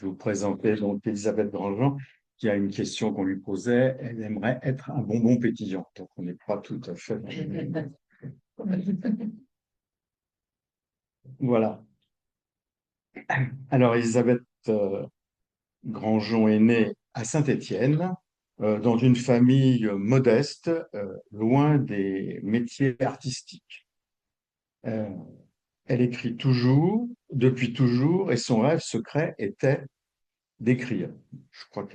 Je vous présentais donc Elisabeth Grandjean, qui a une question qu'on lui posait. Elle aimerait être un bonbon pétillant. Donc, on n'est pas tout à fait. Voilà. Alors, Elisabeth Grandjean est née à Saint-Étienne, dans une famille modeste, loin des métiers artistiques. Euh, Elle écrit toujours, depuis toujours, et son rêve secret était d'écrire. Je crois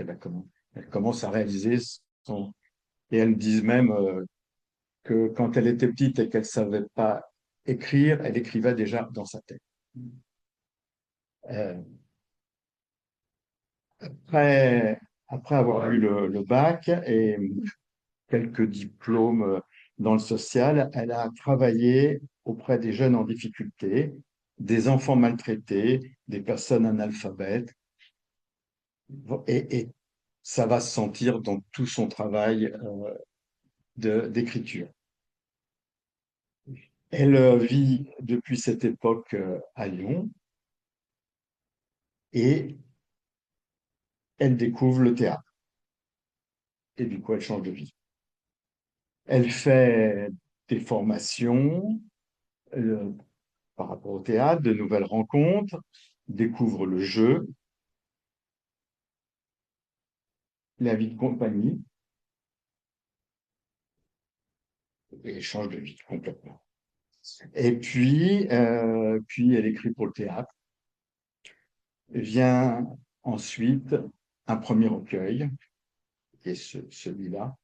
elle commence à réaliser son... Et elle dit même que quand elle était petite et qu'elle ne savait pas écrire, elle écrivait déjà dans sa tête. Euh, après, après avoir eu le bac et quelques diplômes dans le social, elle a travaillé auprès des jeunes en difficulté, des enfants maltraités, des personnes analphabètes. Et ça va se sentir dans tout son travail d'écriture. Elle vit depuis cette époque à Lyon et elle découvre le théâtre. Et du coup, elle change de vie. Elle fait des formations euh, par rapport au théâtre, de nouvelles rencontres, découvre le jeu, la vie de compagnie et change de vie complètement. Et puis elle écrit pour le théâtre. Vient ensuite un premier recueil, qui est celui-là.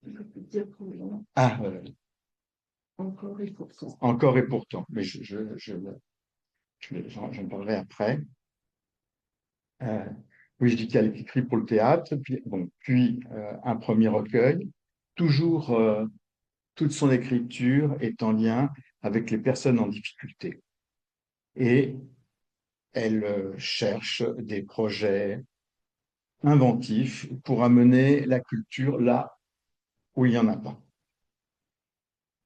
Je peux dire combien. Ah, Encore et pourtant. encore et pourtant, mais j'en parlerai après. Euh, oui, je dis qu'elle écrit pour le théâtre, puis un premier recueil. Toujours, toute son écriture est en lien avec les personnes en difficulté. Et elle cherche des projets inventifs pour amener la culture là où il n'y en a pas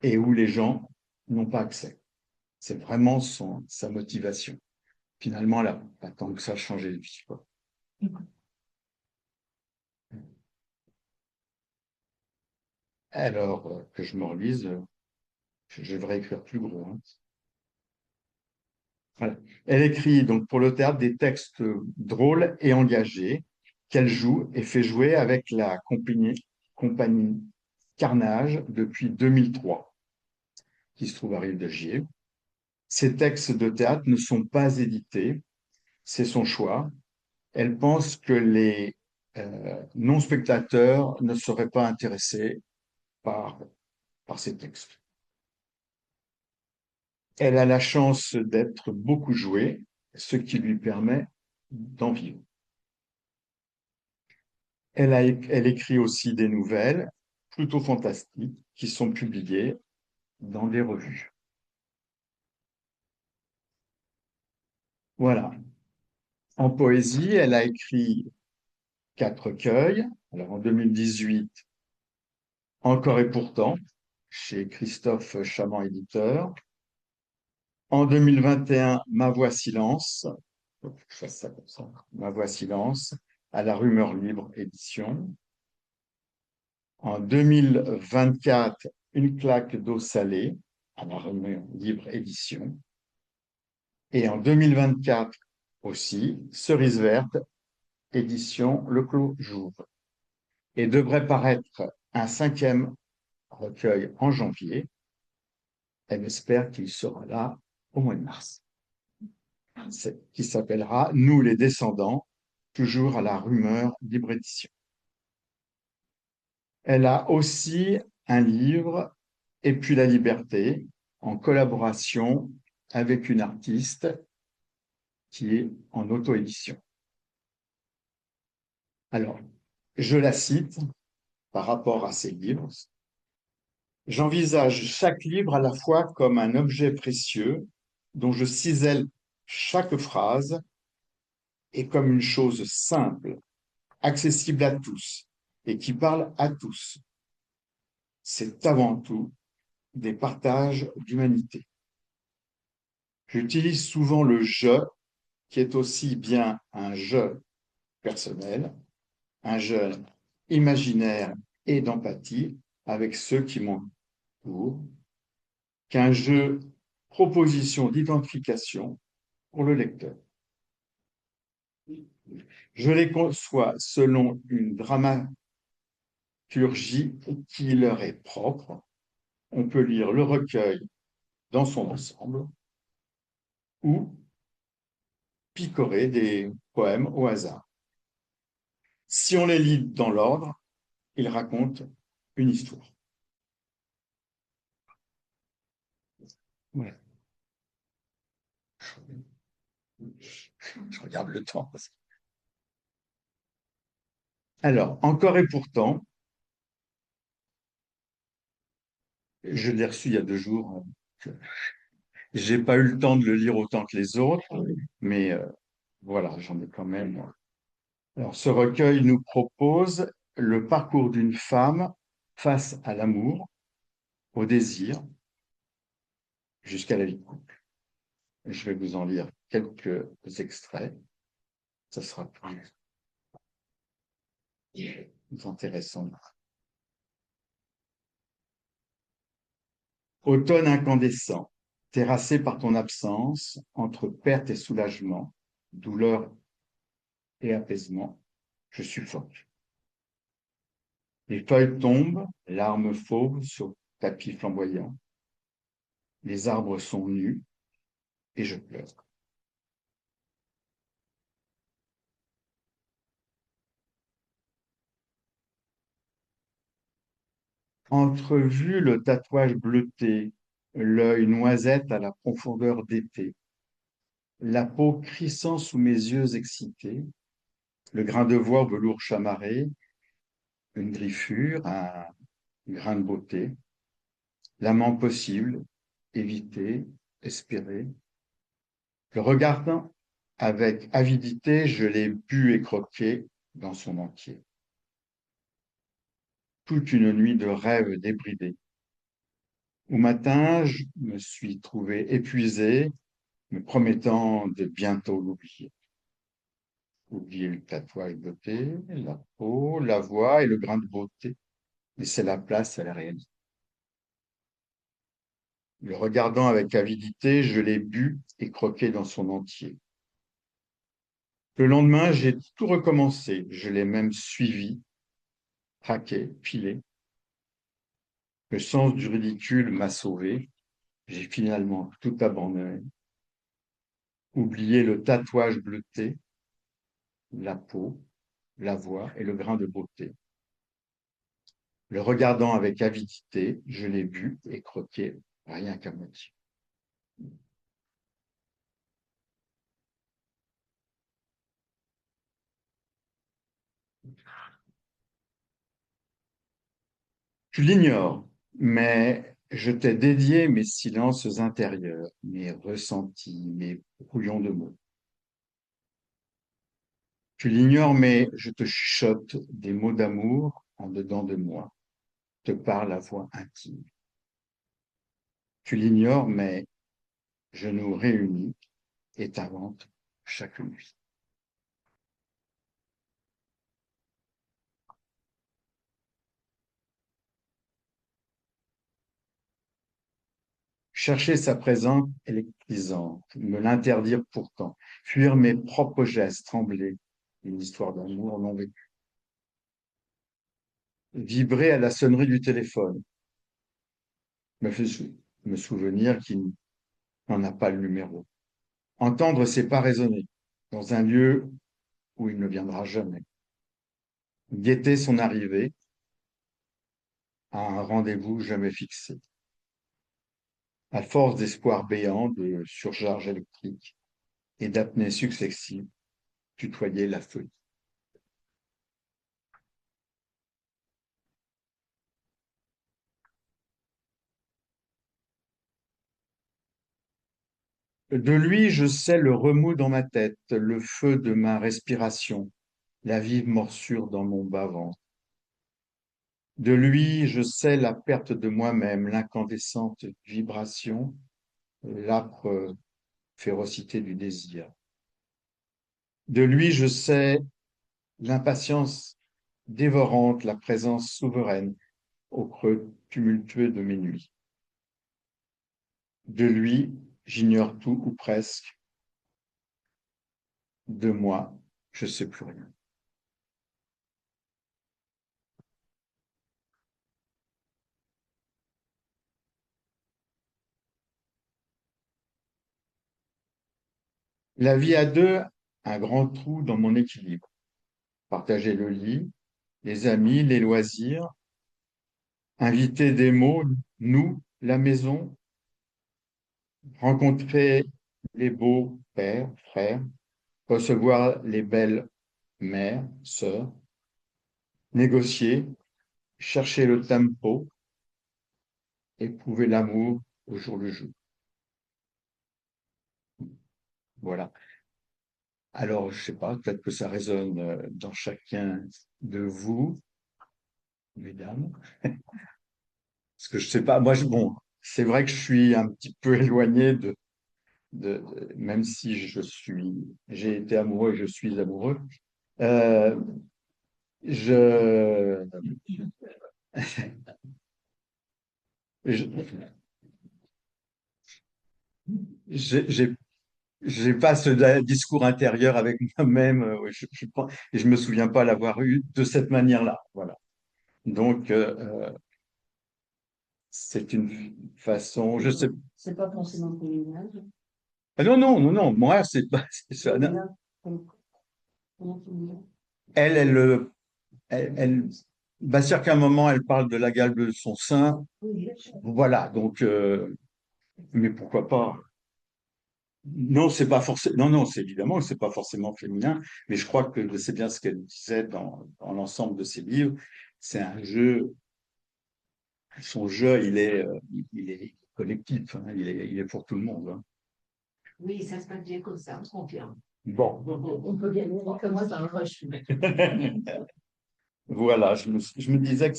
et où les gens n'ont pas accès. C'est vraiment sa motivation. Finalement, elle n'a pas tant que ça changé de vie, quoi. Alors que je me relise, je devrais écrire plus gros, hein. Voilà. Elle écrit donc pour le théâtre des textes drôles et engagés qu'elle joue et fait jouer avec la compagnie Carnage depuis 2003, qui se trouve à Rive de Gier. Ces textes de théâtre ne sont pas édités, c'est son choix. Elle pense que les non-spectateurs ne seraient pas intéressés par, par ces textes. Elle a la chance d'être beaucoup jouée, ce qui lui permet d'en vivre. Elle écrit aussi des nouvelles plutôt fantastiques qui sont publiées dans des revues. Voilà. En poésie, elle a écrit 4 recueils. Alors en 2018, Encore et pourtant, chez Christophe Chamand éditeur. En 2021, Ma voix silence, faut que je fasse ça comme ça. Ma voix silence, à la Rumeur Libre édition. En 2024, Une claque d'eau salée, à la Rumeur Libre édition. Et en 2024 aussi, Cerise verte, édition Le Clos j'ouvre. Et devrait paraître un 5e recueil en janvier. Elle espère qu'il sera là au mois de mars, qui s'appellera Nous les descendants, toujours à la Rumeur Libre édition. Elle a aussi un livre, Et puis la liberté, en collaboration avec une artiste qui est en auto-édition. Alors, je la cite par rapport à ces livres. J'envisage chaque livre à la fois comme un objet précieux dont je cisèle chaque phrase et comme une chose simple, accessible à tous et qui parle à tous. C'est avant tout des partages d'humanité. J'utilise souvent le je qui est aussi bien un jeu personnel, un jeu imaginaire et d'empathie avec ceux qui m'entourent, qu'un jeu proposition d'identification pour le lecteur. Je les conçois selon une dramaturgie qui leur est propre. On peut lire le recueil dans son ensemble ou picorer des poèmes au hasard. Si on les lit dans l'ordre, ils racontent une histoire. Ouais. Je regarde le temps. Alors, encore et pourtant, je l'ai reçu il y a 2 jours. J'ai pas eu le temps de le lire autant que les autres, mais voilà, j'en ai quand même. Alors, ce recueil nous propose le parcours d'une femme face à l'amour, au désir, jusqu'à la vie de couple. Je vais vous en lire quelques extraits. Ça sera plus intéressant. Automne incandescent, terrassé par ton absence, entre perte et soulagement, douleur et apaisement, je suffoque. Les feuilles tombent, larmes fauves sur tapis flamboyant. Les arbres sont nus et je pleure. Entrevu le tatouage bleuté, l'œil noisette à la profondeur d'été, la peau crissant sous mes yeux excités, le grain de voix au velours chamarré, une griffure, un grain de beauté, l'amant possible, évité, espéré. Le regardant avec avidité, je l'ai bu et croqué dans son entier. Toute une nuit de rêves débridés. Au matin, je me suis trouvé épuisé, me promettant de bientôt l'oublier. Oublier le tatouage beauté, la peau, la voix et le grain de beauté, laisser la place à la réalité. Le regardant avec avidité, je l'ai bu et croqué dans son entier. Le lendemain, j'ai tout recommencé. Je l'ai même suivi, traqué, pilé. Le sens du ridicule m'a sauvé. J'ai finalement tout abandonné. Oublié le tatouage bleuté, la peau, la voix et le grain de beauté. Le regardant avec avidité, je l'ai bu et croqué, rien qu'à moitié. Tu l'ignores, mais je t'ai dédié mes silences intérieurs, mes ressentis, mes brouillons de mots. Tu l'ignores, mais je te chuchote des mots d'amour en dedans de moi, te parle à voix intime. Tu l'ignores, mais je nous réunis et t'invente chaque nuit. Chercher sa présence électrisante, me l'interdire pourtant, fuir mes propres gestes, trembler, une histoire d'amour non vécue. Vibrer à la sonnerie du téléphone, me fait me souvenir qu'il n'en a pas le numéro. Entendre ses pas résonner dans un lieu où il ne viendra jamais. Guetter son arrivée à un rendez-vous jamais fixé. À force d'espoir béant, de surcharge électrique et d'apnées successives, tutoyer la folie. De lui, je sais le remous dans ma tête, le feu de ma respiration, la vive morsure dans mon bas-ventre. De lui, je sais la perte de moi-même, l'incandescente vibration, l'âpre férocité du désir. De lui, je sais l'impatience dévorante, la présence souveraine au creux tumultueux de mes nuits. De lui, j'ignore tout ou presque. De moi, je sais plus rien. La vie à deux, un grand trou dans mon équilibre. Partager le lit, les amis, les loisirs, inviter des mots, nous, la maison, rencontrer les beaux pères, frères, recevoir les belles mères, sœurs, négocier, chercher le tempo, éprouver l'amour au jour le jour. Voilà. Alors, je sais pas, peut-être que ça résonne dans chacun de vous, mesdames. Parce que je sais pas, moi, bon, c'est vrai que je suis un petit peu éloigné même si j'ai été amoureux et je suis amoureux. Euh, je, je, j'ai pas ce discours intérieur avec moi-même. Et je me souviens pas l'avoir eu de cette manière-là. Voilà. Donc, c'est une façon, je sais. C'est pas forcément féminin. Ah non, non, non, non. Moi, c'est pas. C'est ça. Féminin. Comment tu dis? Elle, elle, bah, c'est-à-dire qu'à un moment, elle parle de la gale de son sein. Oui, Voilà. Donc, mais pourquoi pas? Non, c'est pas forcément. Non, non, c'est évidemment que c'est pas forcément féminin, mais je crois que c'est bien ce qu'elle disait dans l'ensemble de ses livres. C'est un jeu. Son jeu, il est collectif. Hein, il est pour tout le monde. Hein. oui, ça se passe bien comme ça, on confirme. Bon. On peut gagner comme ça, un rush. Voilà, je me disais que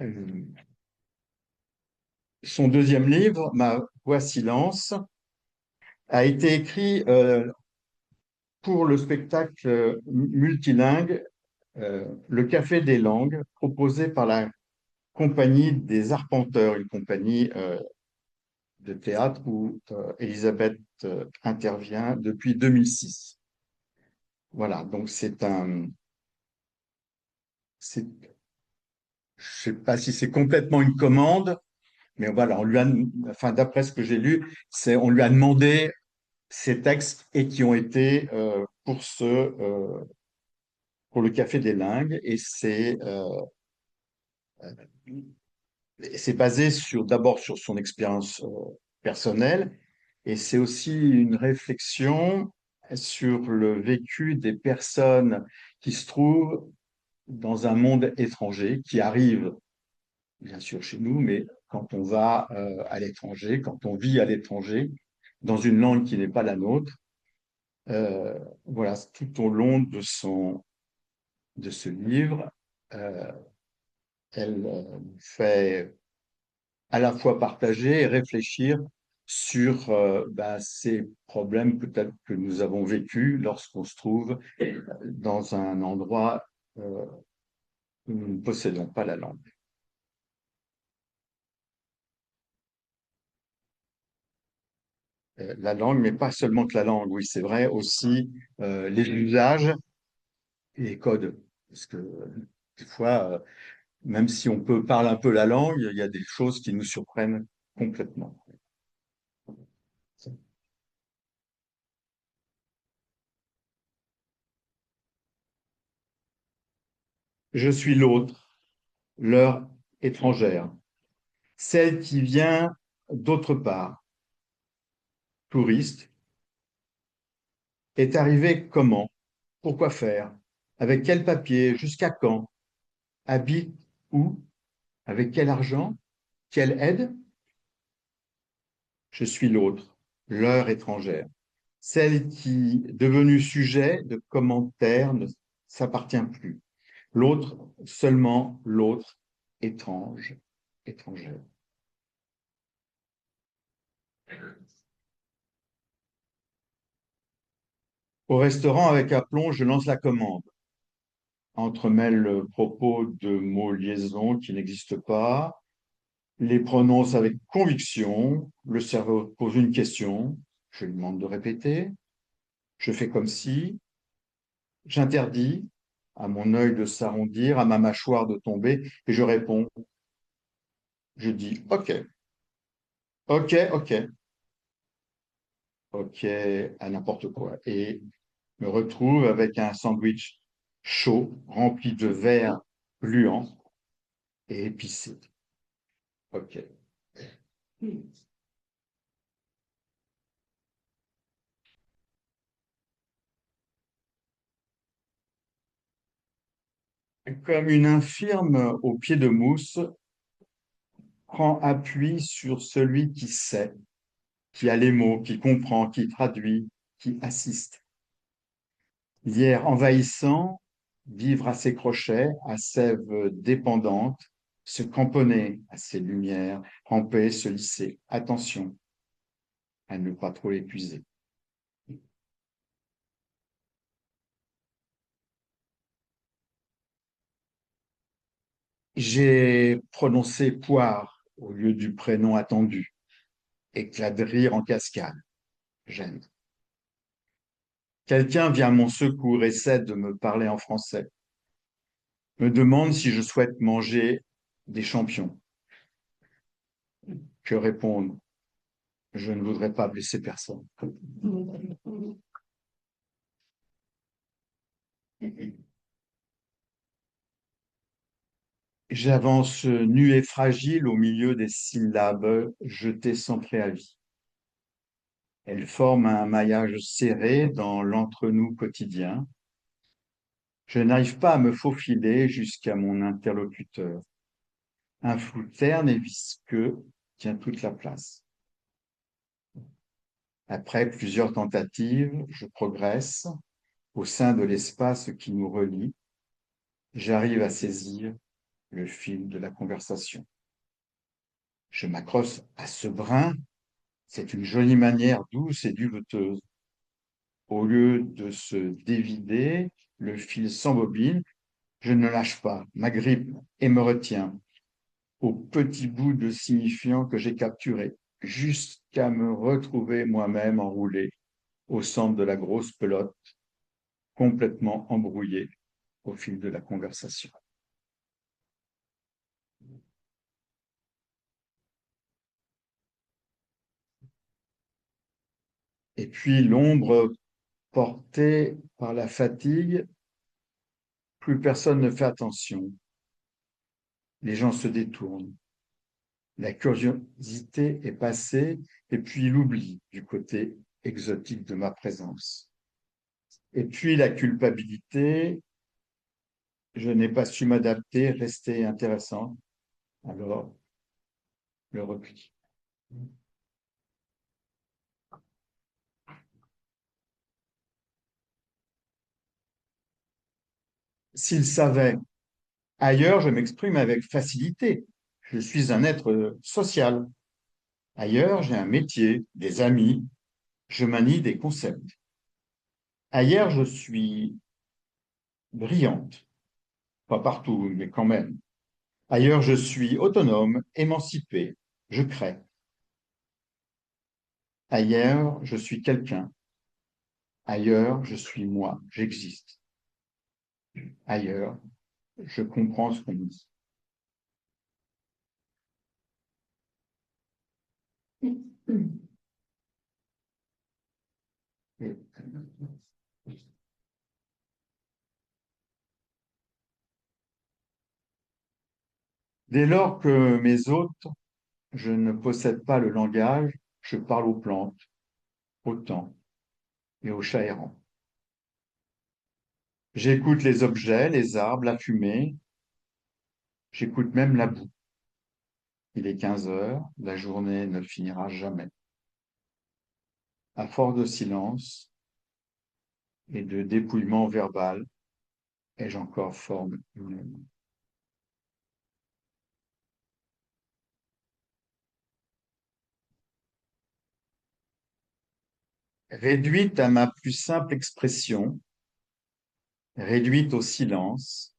euh, son deuxième livre, Ma voix silence, a été écrit pour le spectacle multilingue Le Café des Langues, proposé par la Compagnie des Arpenteurs, une compagnie de théâtre où Elisabeth intervient depuis 2006. Voilà, donc c'est, je sais pas si c'est complètement une commande, mais voilà, enfin, d'après ce que j'ai lu, on lui a demandé ces textes et qui ont été pour le Café des Lingues, et c'est basé d'abord sur son expérience personnelle, et c'est aussi une réflexion sur le vécu des personnes qui se trouvent dans un monde étranger, qui arrivent bien sûr chez nous, mais quand on va à l'étranger, quand on vit à l'étranger, dans une langue qui n'est pas la nôtre, voilà, tout au long de ce livre, euh, elle fait à la fois partager et réfléchir sur ces problèmes peut-être que nous avons vécus lorsqu'on se trouve dans un endroit où nous ne possédons pas la langue. La langue, mais pas seulement que la langue, oui, c'est vrai, aussi les usages et les codes. Parce que des fois, même si on peut parler un peu la langue, il y a des choses qui nous surprennent complètement. Je suis l'autre, l'heure étrangère, celle qui vient d'autre part, touriste, est arrivée comment, pourquoi faire, avec quel papier, jusqu'à quand, habite où, avec quel argent, quelle aide. Je suis l'autre, l'heure étrangère, celle qui, devenue sujet de commentaires, ne s'appartient plus. L'autre, seulement l'autre, étrange, étrangère. Au restaurant, avec aplomb, je lance la commande. Entremêle le propos de mots liaisons qui n'existent pas, les prononce avec conviction. Le cerveau pose une question, je lui demande de répéter. Je fais comme si. J'interdis à mon œil de s'arrondir, à ma mâchoire de tomber, et je réponds. Je dis OK, OK, OK, OK à n'importe quoi. Et me retrouve avec un sandwich chaud, rempli de verre gluant et épicé. OK. Comme une infirme au pied de mousse prend appui sur celui qui sait, qui a les mots, qui comprend, qui traduit, qui assiste. Lierre envahissant, vivre à ses crochets, à sève dépendante, se cramponner à ses lumières, ramper, se lisser. Attention à ne pas trop l'épuiser. J'ai prononcé poire au lieu du prénom attendu. Éclat de rire en cascade. J'aime. Quelqu'un vient à mon secours, essaie de me parler en français. Me demande si je souhaite manger des champions. Je réponds, je ne voudrais pas blesser personne. J'avance nu et fragile au milieu des syllabes jetées sans préavis. Elles forment un maillage serré dans l'entre-nous quotidien. Je n'arrive pas à me faufiler jusqu'à mon interlocuteur. Un flou terne et visqueux tient toute la place. Après plusieurs tentatives, je progresse au sein de l'espace qui nous relie. J'arrive à saisir le fil de la conversation. Je m'accroche à ce brin. C'est une jolie manière douce et duveteuse. Au lieu de se dévider, le fil s'embobine. Je ne lâche pas, m'agrippe et me retiens au petit bout de signifiant que j'ai capturé, jusqu'à me retrouver moi-même enroulé au centre de la grosse pelote, complètement embrouillé au fil de la conversation. Et puis l'ombre portée par la fatigue, plus personne ne fait attention. Les gens se détournent. La curiosité est passée et puis l'oubli du côté exotique de ma présence. Et puis la culpabilité, je n'ai pas su m'adapter, rester intéressant. Alors, le repli. S'il savait, ailleurs, je m'exprime avec facilité. Je suis un être social. Ailleurs, j'ai un métier, des amis, je manie des concepts. Ailleurs, je suis brillante. Pas partout, mais quand même. Ailleurs, je suis autonome, émancipé, je crée. Ailleurs, je suis quelqu'un. Ailleurs, je suis moi, j'existe. Ailleurs, je comprends ce qu'on me dit. Dès lors que mes hôtes, je ne possède pas le langage, je parle aux plantes, au temps et aux chats errants. J'écoute les objets, les arbres, la fumée, j'écoute même la boue. Il est 15 heures, la journée ne finira jamais. À force de silence et de dépouillement verbal, ai-je encore forme humaine. Réduite à ma plus simple expression, réduite au silence,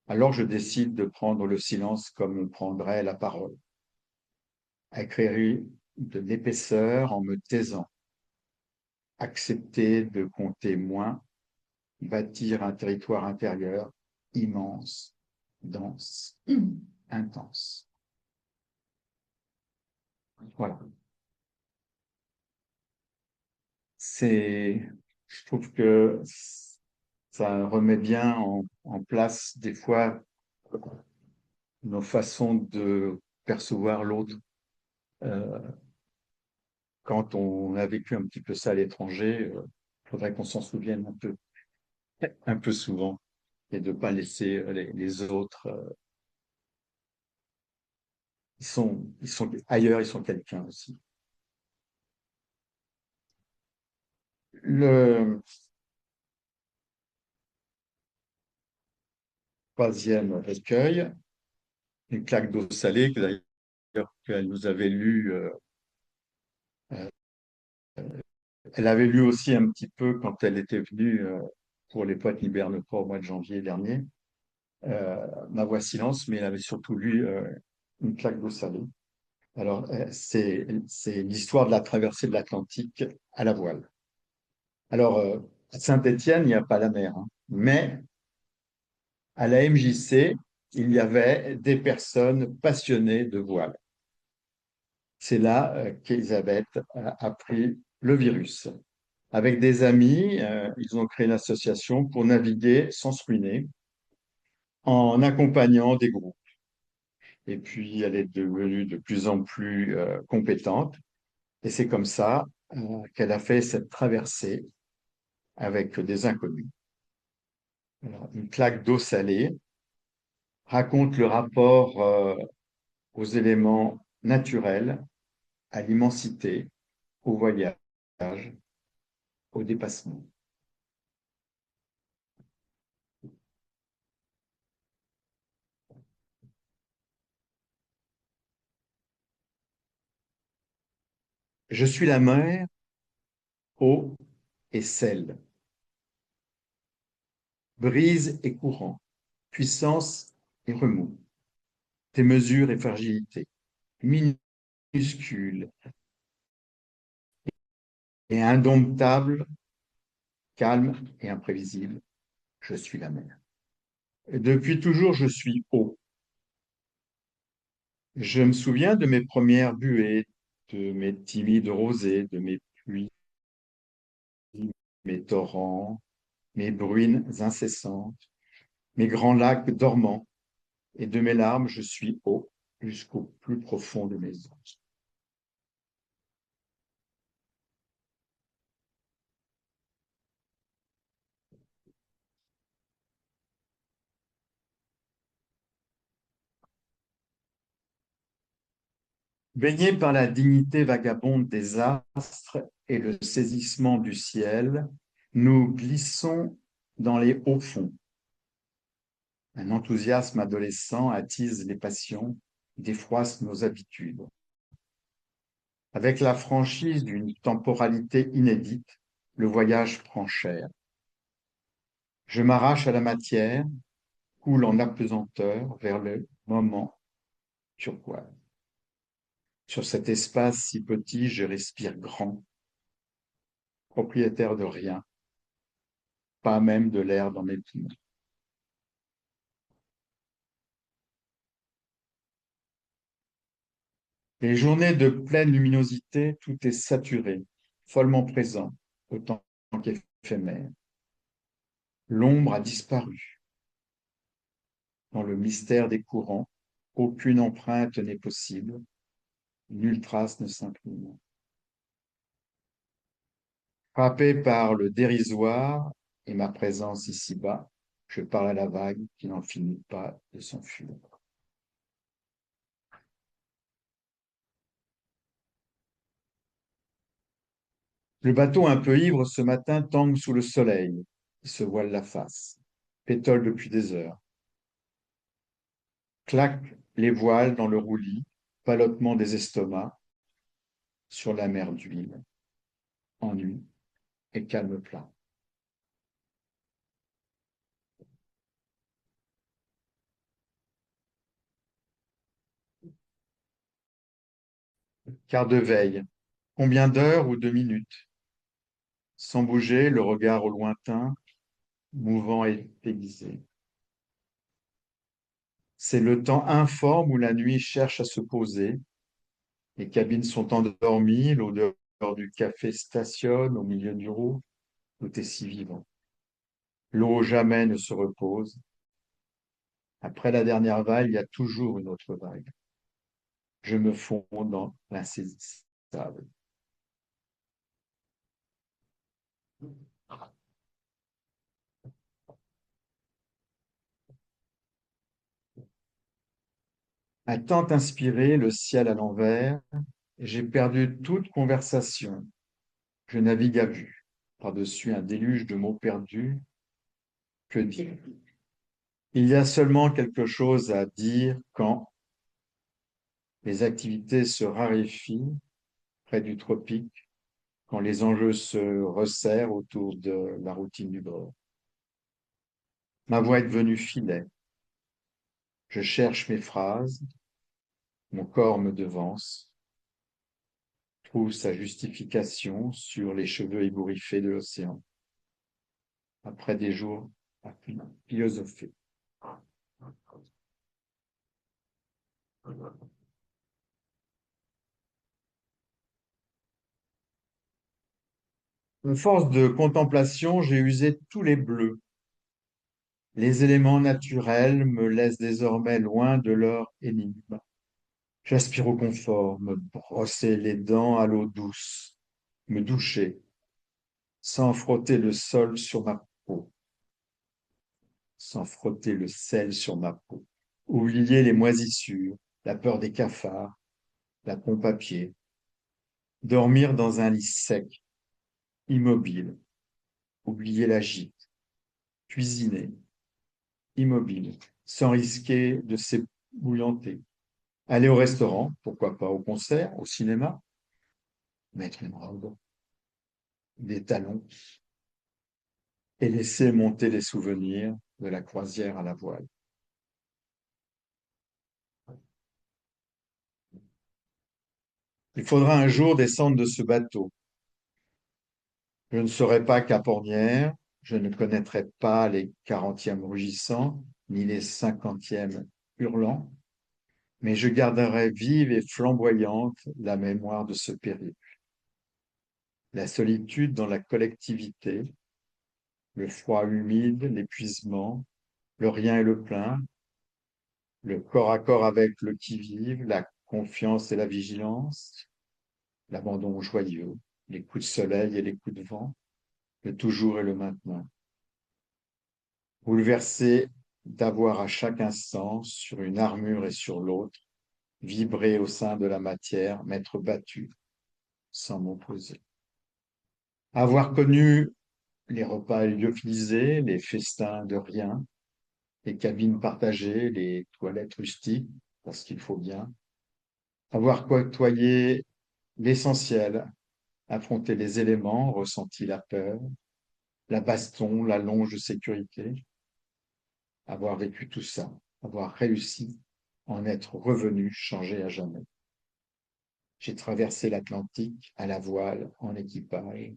alors je décide de prendre le silence comme on prendrait la parole. Acquérir de l'épaisseur en me taisant. Accepter de compter moins, bâtir un territoire intérieur immense, dense, intense. Voilà. Je trouve que ça remet bien en place des fois nos façons de percevoir l'autre. Euh, Quand on a vécu un petit peu ça à l'étranger, il faudrait qu'on s'en souvienne un peu souvent et de ne pas laisser les autres. Ils sont ailleurs, ils sont quelqu'un aussi. Le troisième recueil, une claque d'eau salée, que d'ailleurs qu'elle nous avait lu. Euh, Elle avait lu aussi un petit peu quand elle était venue pour les poètes n'hibernent pas au mois de janvier dernier, Ma voix silence, mais elle avait surtout lu Une claque d'eau salée. Alors, c'est l'histoire de la traversée de l'Atlantique à la voile. Alors, à Saint-Étienne, il n'y a pas la mer, hein, mais à la MJC, il y avait des personnes passionnées de voile. C'est là qu'Elisabeth a pris le virus. Avec des amis, ils ont créé une association pour naviguer sans se ruiner en accompagnant des groupes. Et puis, elle est devenue de plus en plus compétente. Et c'est comme ça qu'elle a fait cette traversée avec des inconnus. Alors, une claque d'eau salée raconte le rapport aux éléments naturels, à l'immensité, au voyage, au dépassement. Je suis la mer, eau et sel, brise et courant, puissance et remous, tes mesures et fragilité, minuscule et indomptable, calme et imprévisible, je suis la mer. Et depuis toujours, je suis eau. Je me souviens de mes premières buées, de mes timides rosées, de mes pluies, mes torrents, mes bruines incessantes, mes grands lacs dormants, et de mes larmes, je suis eau jusqu'au plus profond de mes os. Baignés par la dignité vagabonde des astres et le saisissement du ciel, nous glissons dans les hauts fonds. Un enthousiasme adolescent attise les passions, défroisse nos habitudes. Avec la franchise d'une temporalité inédite, le voyage prend chair. Je m'arrache à la matière, coule en apesanteur vers le moment turquoise. Sur cet espace si petit, je respire grand, propriétaire de rien, pas même de l'air dans mes poumons. Les journées de pleine luminosité, tout est saturé, follement présent, autant qu'éphémère. L'ombre a disparu. Dans le mystère des courants, aucune empreinte n'est possible, nulle trace ne s'imprime. Frappé par le dérisoire et ma présence ici-bas, je parle à la vague qui n'en finit pas de s'enfuir. Le bateau un peu ivre ce matin tangue sous le soleil, qui se voile la face, pétole depuis des heures. Claquent les voiles dans le roulis, palottement des estomacs sur la mer d'huile. ennui et calme plat. Quart de veille. Combien d'heures ou de minutes? Sans bouger, le regard au lointain, mouvant et aiguisé. C'est le temps informe où la nuit cherche à se poser. Les cabines sont endormies, l'odeur du café stationne au milieu du roux. Tout est si vivant. L'eau jamais ne se repose. Après la dernière vague, il y a toujours une autre vague. Je me fonds dans l'insaisissable. À tant inspiré, le ciel à l'envers, j'ai perdu toute conversation. Je navigue à vue, par-dessus un déluge de mots perdus. Que dire? Il y a seulement quelque chose à dire quand les activités se raréfient près du tropique, quand les enjeux se resserrent autour de la routine du bord. Ma voix est devenue filet. Je cherche mes phrases, mon corps me devance, trouve sa justification sur les cheveux ébouriffés de l'océan. Après des jours à philosopher. À force de contemplation, j'ai usé tous les bleus. Les éléments naturels me laissent désormais loin de leur énigme. J'aspire au confort, me brosser les dents à l'eau douce, me doucher, sans frotter le sol sur ma peau, sans frotter le sel sur ma peau. Oublier les moisissures, la peur des cafards, la pompe à pied. Dormir dans un lit sec, immobile. Oublier la gîte. Cuisiner, immobile, sans risquer de s'ébouillanter. Aller au restaurant, pourquoi pas au concert, au cinéma, mettre une robe, des talons et laisser monter les souvenirs de la croisière à la voile. Il faudra un jour descendre de ce bateau. Je ne serai pas capornière, je ne connaîtrai pas les 40e rugissants, ni les 50e hurlants, mais je garderai vive et flamboyante la mémoire de ce périple. La solitude dans la collectivité, le froid humide, l'épuisement, le rien et le plein, le corps à corps avec le qui-vive, la confiance et la vigilance, l'abandon joyeux, les coups de soleil et les coups de vent, le toujours et le maintenant. Bouleversé d'avoir à chaque instant, sur une armure et sur l'autre, vibrer au sein de la matière, m'être battu sans m'opposer. Avoir connu les repas lyophilisés, les festins de rien, les cabines partagées, les toilettes rustiques, parce qu'il faut bien. Avoir côtoyé l'essentiel, affronté les éléments, ressenti la peur, la baston, la longe de sécurité. Avoir vécu tout ça, avoir réussi, en être revenu, changé à jamais. J'ai traversé l'Atlantique à la voile, en équipage.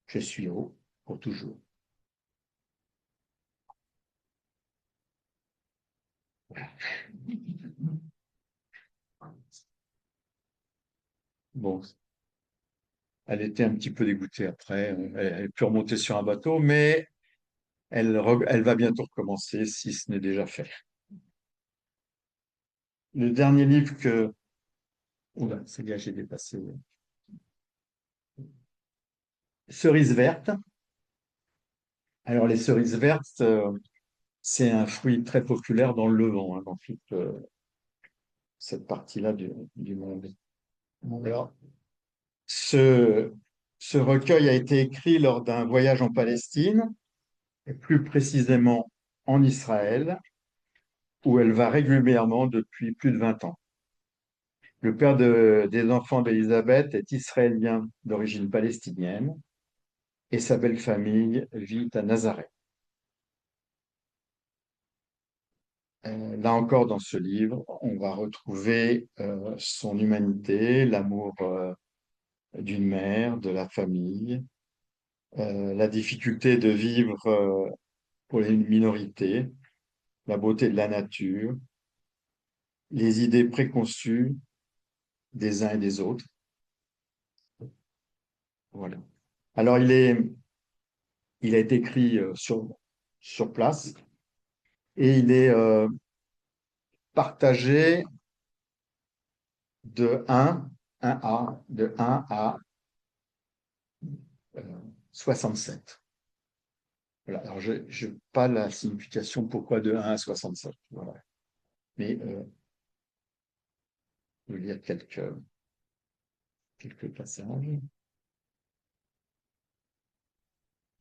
Je suis haut pour toujours. Bon, elle était un petit peu dégoûtée après. Elle peut remonter sur un bateau, mais elle va bientôt recommencer si ce n'est déjà fait. Le dernier livre que... Oula, c'est bien, j'ai dépassé. Cerises vertes. Alors, les cerises vertes, c'est un fruit très populaire dans le Levant, hein, dans toute cette partie-là du monde. Alors, ce, ce recueil a été écrit lors d'un voyage en Palestine, et plus précisément en Israël, où elle va régulièrement depuis plus de 20 ans. Le père des enfants d'Élisabeth est israélien d'origine palestinienne et sa belle famille vit à Nazareth. Là encore, dans ce livre, on va retrouver son humanité, l'amour d'une mère, de la famille, la difficulté de vivre pour les minorités, la beauté de la nature, les idées préconçues des uns et des autres. Voilà. Alors, il a été écrit sur place et il est partagé de 1 à 67. Voilà. Alors, je n'ai pas la signification pourquoi de 1 à 67. Voilà. Mais je vais lire quelques passages.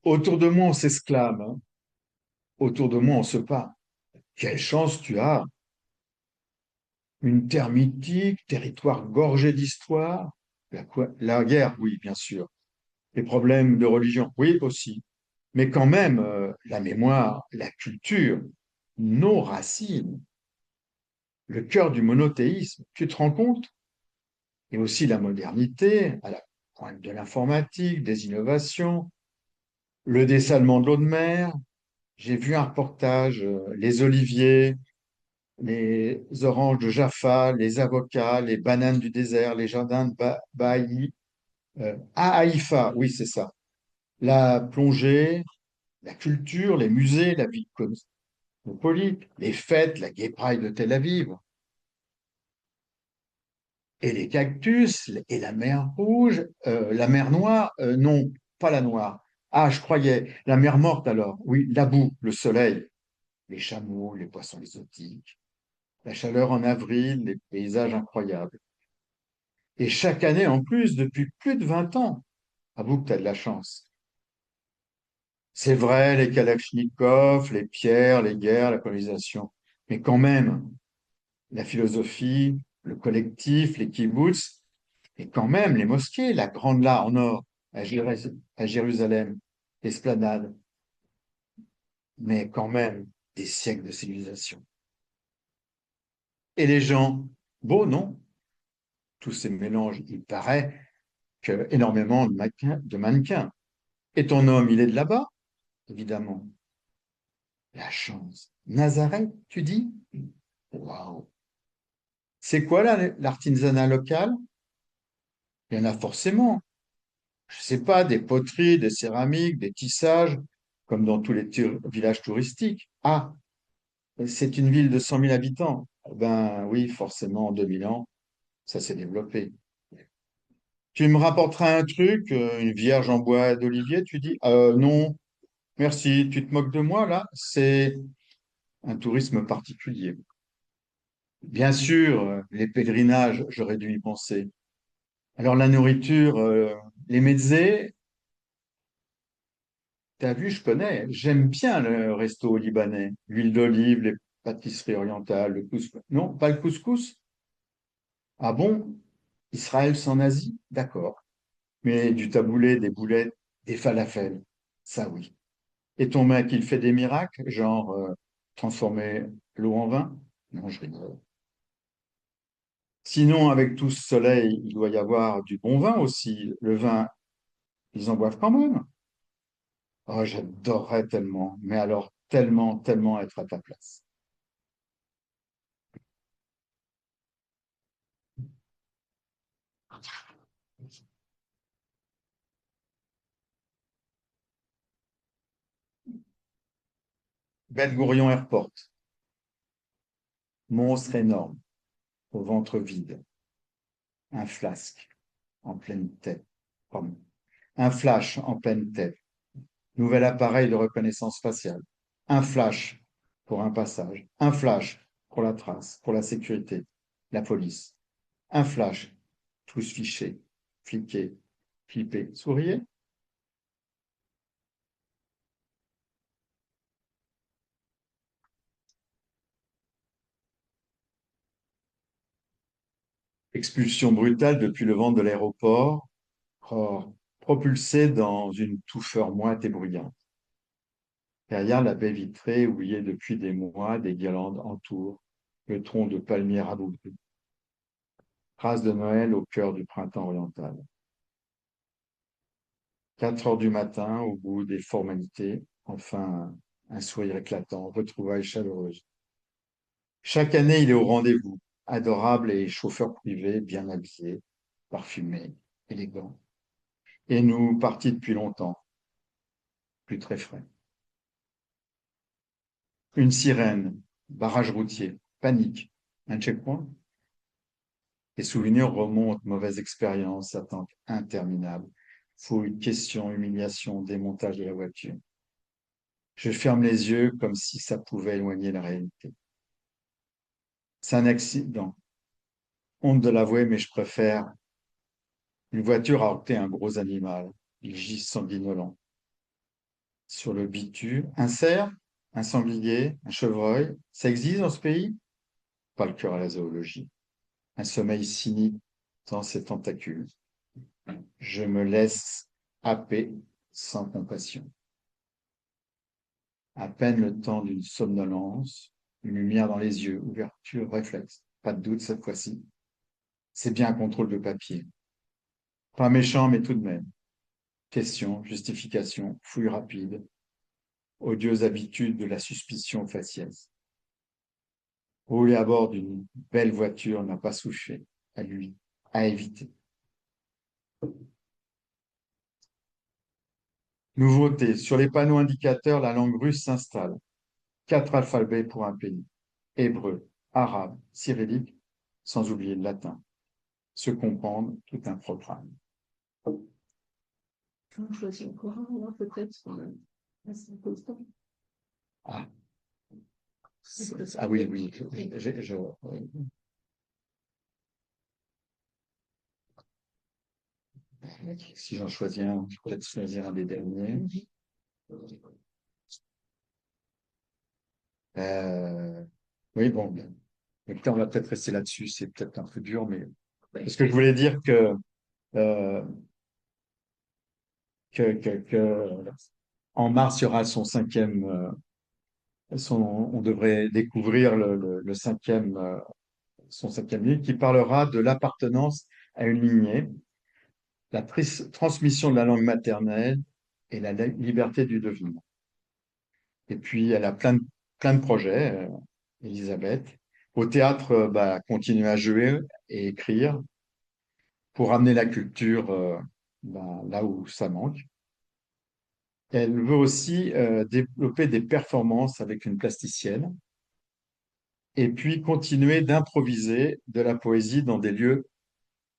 Autour de moi, on s'exclame, hein. Autour de moi, on se parle. Quelle chance tu as! Une terre mythique, territoire gorgé d'histoire. La guerre, oui, bien sûr. Les problèmes de religion, oui, aussi. Mais quand même, la mémoire, la culture, nos racines, le cœur du monothéisme, tu te rends compte? Et aussi la modernité, à la pointe de l'informatique, des innovations, le dessalement de l'eau de mer. J'ai vu un reportage, les oliviers, les oranges de Jaffa, les avocats, les bananes du désert, les jardins de Baï, Haïfa, oui, c'est ça. La plongée, la culture, les musées, la vie cosmopolite, les fêtes, la Gay Pride de Tel Aviv, et les cactus, et la mer Rouge, la mer Noire, non, pas la Noire. Ah, je croyais, la mer Morte alors, oui, la boue, le soleil, les chameaux, les poissons exotiques, la chaleur en avril, les paysages incroyables. Et chaque année en plus, depuis plus de 20 ans, avoue que tu as de la chance. C'est vrai, les Kalachnikovs, les pierres, les guerres, la colonisation. Mais quand même, la philosophie, le collectif, les kibbutz, et quand même les mosquées, la Grande Là en or, à Jérusalem, l'esplanade, mais quand même des siècles de civilisation. Et les gens, beau, non? Tous ces mélanges, il paraît que énormément de mannequins. Et ton homme, il est de là-bas, évidemment. La chance. Nazareth, tu dis? Waouh! C'est quoi l'artisanat local? Il y en a forcément. Je sais pas, des poteries, des céramiques, des tissages, comme dans tous les villages touristiques. Ah, c'est une ville de 100 000 habitants. Ben oui, forcément, en 2000 ans, ça s'est développé. Tu me rapporteras un truc, une vierge en bois d'olivier, tu dis? Non, merci, tu te moques de moi là? C'est un tourisme particulier. Bien sûr, les pèlerinages, j'aurais dû y penser. Alors la nourriture, les mezzés, t'as vu, je connais. J'aime bien le resto libanais. L'huile d'olive, les pâtisseries orientales, le couscous. Non, pas le couscous? Ah bon? Israël sans Asie? D'accord. Mais du taboulé, des boulettes, des falafels, ça oui. Et ton mec, il fait des miracles, genre transformer l'eau en vin? Non, je rigole. Sinon, avec tout ce soleil, il doit y avoir du bon vin aussi. Le vin, ils en boivent quand même. Oh, j'adorerais tellement, mais alors tellement, tellement être à ta place. Ben Gurion Airport, monstre énorme, au ventre vide, un flasque en pleine tête, pardon, un flash en pleine tête, nouvel appareil de reconnaissance faciale, un flash pour un passage, un flash pour la trace, pour la sécurité, la police, un flash, tous fichés, fliqués, flippés, souriez. Expulsion brutale depuis le ventre de l'aéroport, propulsé dans une touffeur moite et bruyante. Derrière la baie vitrée où il y a depuis des mois, des guirlandes entourent le tronc de palmier rabougri. Trace de Noël au cœur du printemps oriental. 4 heures du matin, au bout des formalités, enfin un sourire éclatant, retrouvailles chaleureuses. Chaque année, il est au rendez-vous, adorable et chauffeur privé, bien habillé, parfumé, élégant. Et nous, partis depuis longtemps, plus très frais. Une sirène, barrage routier, panique, un checkpoint. Les souvenirs remontent, mauvaise expérience, attente interminable, fouilles, questions, humiliation, démontage de la voiture. Je ferme les yeux comme si ça pouvait éloigner la réalité. C'est un accident. Honte de l'avouer, mais je préfère. Une voiture a heurté un gros animal. Il gît sanguinolent. Sur le bitume, un cerf, un sanglier, un chevreuil, ça existe dans ce pays? Pas le cœur à la zoologie. Un sommeil cynique dans ses tentacules. Je me laisse happer sans compassion. À peine le temps d'une somnolence, une lumière dans les yeux, ouverture, réflexe. Pas de doute cette fois-ci. C'est bien un contrôle de papier. Pas méchant, mais tout de même. Question, justification, fouille rapide, odieuse habitude de la suspicion faciès. Rouler à bord d'une belle voiture n'a pas soufflé, à lui, à éviter. Nouveauté, sur les panneaux indicateurs, la langue russe s'installe. 4 alphabets pour un pays. Hébreu, arabe, cyrillique, sans oublier le latin. Se comprendre, tout un programme. On choisit encore un, là, peut-être. C'est un peu le temps. Ah, ah oui, oui. Si j'en choisis un, je peux peut-être choisir un des derniers. Euh, oui, bon, écoutez, on va peut-être rester là-dessus. C'est peut-être un peu dur, mais parce que je voulais dire euh, que en mars, il y aura son cinquième. On devrait découvrir le cinquième, son cinquième livre qui parlera de l'appartenance à une lignée, la transmission de la langue maternelle et la liberté du devenir. Et puis, elle a plein de projets, Elisabeth. Au théâtre, bah, continuer à jouer et écrire pour amener la culture bah, là où ça manque. Elle veut aussi développer des performances avec une plasticienne et puis continuer d'improviser de la poésie dans des lieux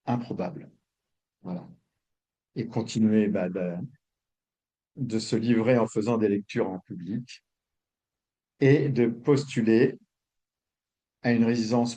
improbables. Voilà. Et continuer bah, de se livrer en faisant des lectures en public et de postuler à une résidence